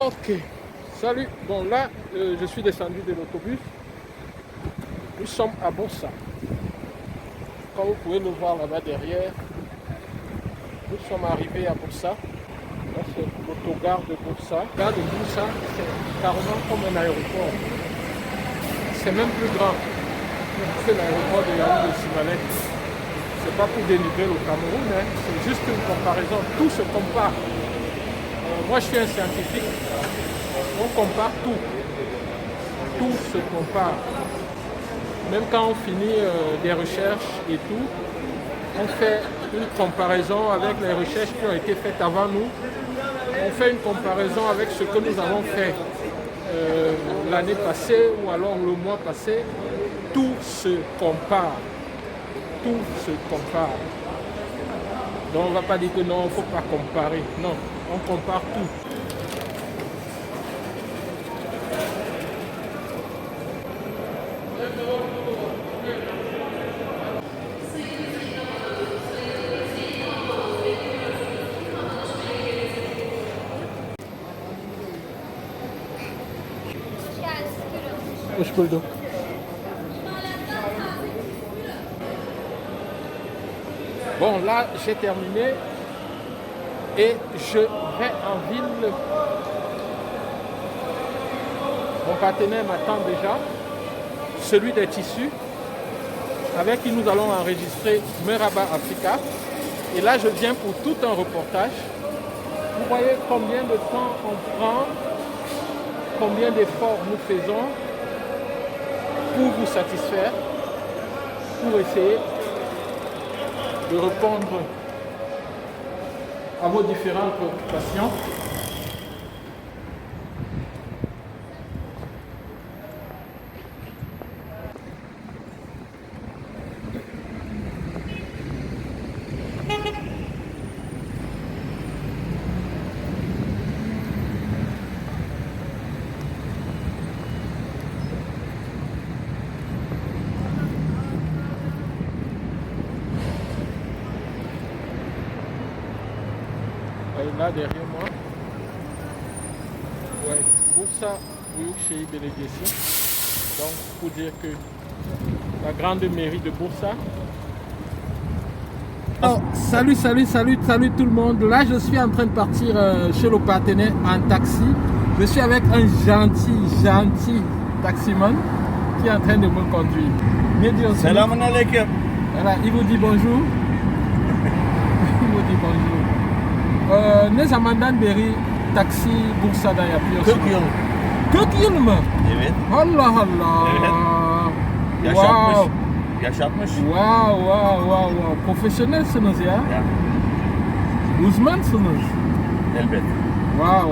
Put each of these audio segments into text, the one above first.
Ok, salut. Bon là, je suis descendu de l'autobus. Nous sommes à Bursa. Comme vous pouvez le voir là-bas derrière, nous sommes arrivés à Bursa. Là, c'est l'autogare de Bursa. La gare de Bursa, c'est carrément comme un aéroport. C'est même plus grand que l'aéroport de Yaoundé Simalek. C'est pas pour dénigrer le Cameroun, hein. C'est juste une comparaison. Tout se compare. Moi, je suis un scientifique. On compare tout. Tout se compare. Même quand on finit des recherches et tout, on fait une comparaison avec les recherches qui ont été faites avant nous. On fait une comparaison avec ce que nous avons fait l'année passée ou alors le mois passé. Tout se compare. Tout se compare. Donc on ne va pas dire que non, il ne faut pas comparer. Non, on compare tout. Je peux le dos. Bon, là, j'ai terminé et je vais en ville. Mon partenaire m'attend déjà, celui des tissus, avec qui nous allons enregistrer Merhaba Africa. Et là, je viens pour tout un reportage. Vous voyez combien de temps on prend, combien d'efforts nous faisons pour vous satisfaire, pour essayer de répondre à vos différentes préoccupations. Là derrière moi, ouais, Bursa Buyukshei Délégation. Donc pour dire que la grande mairie de Bursa. Oh, salut tout le monde. Là je suis en train de partir chez le partenaire en taxi. Je suis avec un gentil taximan qui est en train de me conduire. Selamun aleyküm. Voilà, il vous dit bonjour. Il vous dit bonjour. Ne zamandan beri taksi Bursa'da yapıyorsun. 40 yıl. 40 yıl mı? Evet. Allah Allah. Evet. Wow. Yaşatmış. Wow. Profesyonelsiniz ya. Ya, Uzmansınız. elbet. Wow.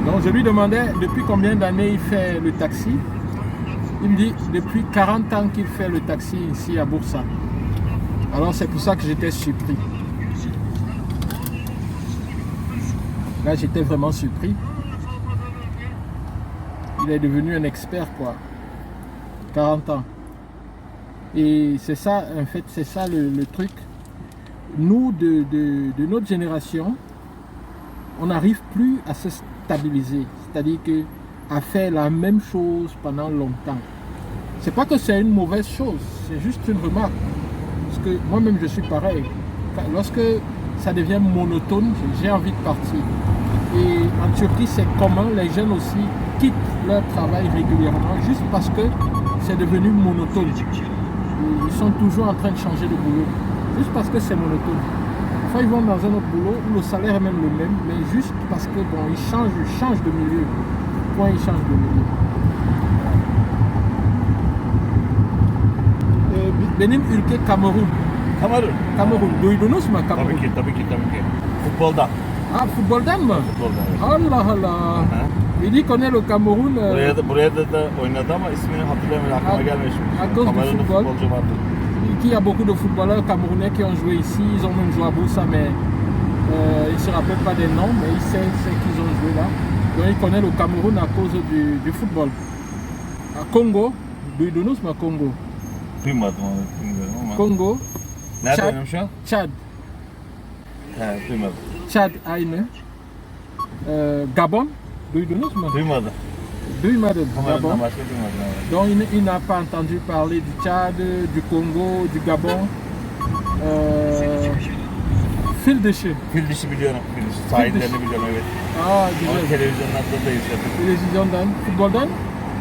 Donc je lui demandais depuis combien d'années il fait le taxi. Il me dit depuis 40 ans qu'il fait le taxi ici à Bursa. Alors c'est pour ça que j'étais surpris. Là, j'étais vraiment surpris. Il est devenu un expert, quoi. 40 ans. Et c'est ça, en fait, c'est ça le truc. Nous, de notre génération, on n'arrive plus à se stabiliser. C'est-à-dire à faire la même chose pendant longtemps. C'est pas que c'est une mauvaise chose, c'est juste une remarque. Parce que moi-même, je suis pareil. Lorsque ça devient monotone, j'ai envie de partir. Et en Turquie, c'est commun, les jeunes aussi quittent leur travail régulièrement juste parce que c'est devenu monotone. Ils sont toujours en train de changer de boulot, juste parce que c'est monotone. Parfois, ils vont dans un autre boulot où le salaire est même le même, mais juste parce que bon, ils changent de milieu. Point, ils changent de milieu. Benim ülke Cameroun. Cameroun. Duydunuz mu Cameroun? Tabii ki. Futbolda. Ah, football'dan mı? Futbolda. Allah. Il connaît le Cameroun. Buraya da oynadı ama ismini hatırlamıyorum, aklıma gelmiyor şimdi. À cause du Cameroun'da football. futbolcu vardı. Il y a beaucoup de footballeurs camerounais qui ont joué ici. Ils ont même joué à Bursa, mais ils ne se rappellent pas des noms, mais ils savent qu'ils ont joué là. Donc il connaît le Cameroun à cause du football. À Congo, duydunuz mu Congo? Duymadım onu, bilmiyorum ama. Congo. Nerede oynamış şu an? Chad. He, duymadım. Chad aynı. Gabon. Duydunuz mu? Duymadım. Duymadım. Kameranın Gabon. başka duymadım. Evet. Donc il n'a pas entendu parler du Tchad, du Congo, du Gabon. Fil dişi. Fil dişi biliyorum. Fil dişi. Sahillerini biliyorum evet. Aa Ama güzel. televizyonlarda da izledim. Televizyondan, futboldan.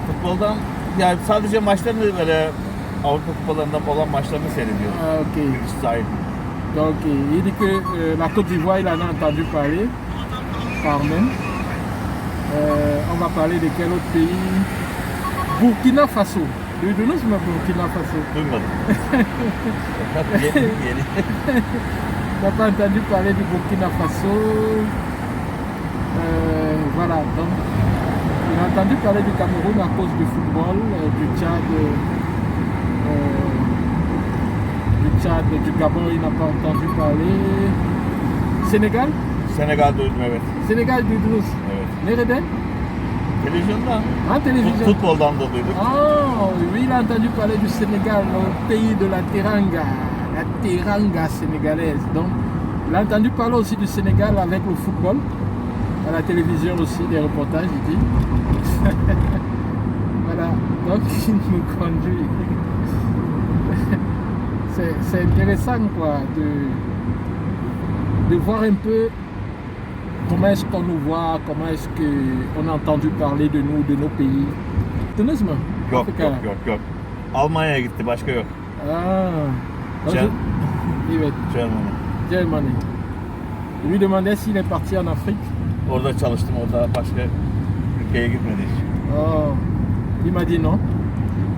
Futboldan yani sadece maçlarını böyle Avrupa kupalarında olan maçlarını seyrediyorum. Ah, ok. Fil dişi sahil. Donc il dit que la Côte d'Ivoire, il en a entendu parler. Par même. On va parler de quel autre pays? Burkina Faso. Duydunuz mu Burkina Faso? Duymadım. Yeni. On n'a pas entendu parler du Burkina Faso. Voilà, donc il a entendu parler du Cameroun à cause du football, du Tchad, du Gabon, il n'a pas entendu parler. Sénégal? Senegal duydum evet. Sénégal duydunuz. Evet. Nereden? Televizyonda. En télévision. Futboldan da duyduk. Ah, oui, il a entendu parler du Sénégal, le pays de la teranga sénégalaise. Donc, il a entendu parler aussi du Sénégal avec le football. À la télévision aussi, des reportages, il dit. Voilà, donc il nous conduit. C'est intéressant, quoi, de voir un peu comment est-ce qu'on nous voit, comment est-ce qu'on a entendu parler de nous, de nos pays. Tunuz mu? Yok Afrika. yok. Almanya'ya gitti başka yok. Ah. Donc, Tiens. il va Germany. Germany. Je lui demandais s'il est parti en Afrique. Orada çalıştım. Orada başka ülkeye gitmedi hiç. Oh. Il m'a dit non.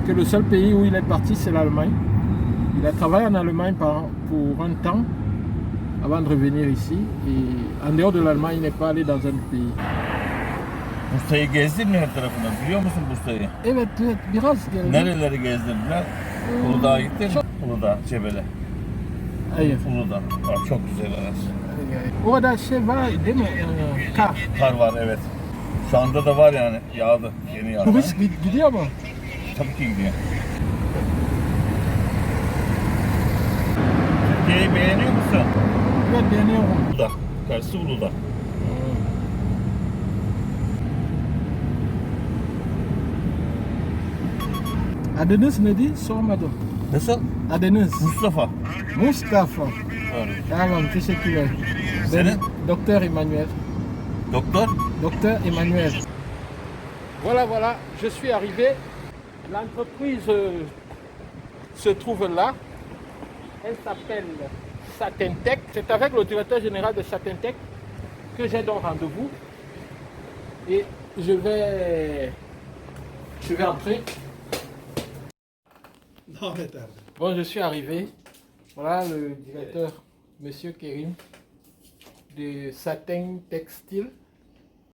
Que le seul pays où il est parti, c'est l'Allemagne. Il a travaillé en Allemagne pour un temps avant de revenir ici. Et en dehors de l'Allemagne, il n'est pas allé dans un autre pays. Bursa'yı gezdin mi her tarafından? Biliyor musun Bursa'yı? Evet, biraz geldi. Nereleri gezdirdiler? Uludağ'a gittin mi? Uludağ, Cebele. Hayır. Uludağ. Aa, çok güzel arası. Orada şey var değil mi? Kar. Kar var evet. Şu anda da var yani. Yağdı. Yeni yağdı. Turist gidiyor mu? Tabii ki gidiyor. Türkiye'yi beğeniyor musun? Evet, beğeniyorum. Uludağ. Karşısı Uludağ. Adınız neydi? Sormadım. Nasıl? Adınız? Mustafa. Mustafa. Doğru. Tamam, teşekkürler. Senin? Docteur Emmanuel. Doktor? Docteur Emmanuel. Voilà, je suis arrivé. L'entreprise se trouve là. Elle s'appelle Satentech. C'est avec le directeur général de Satentech que j'ai donc rendez-vous. Et je vais entrer. Bon, je suis arrivé. Voilà le directeur, Monsieur Kérim, de Satin Textile.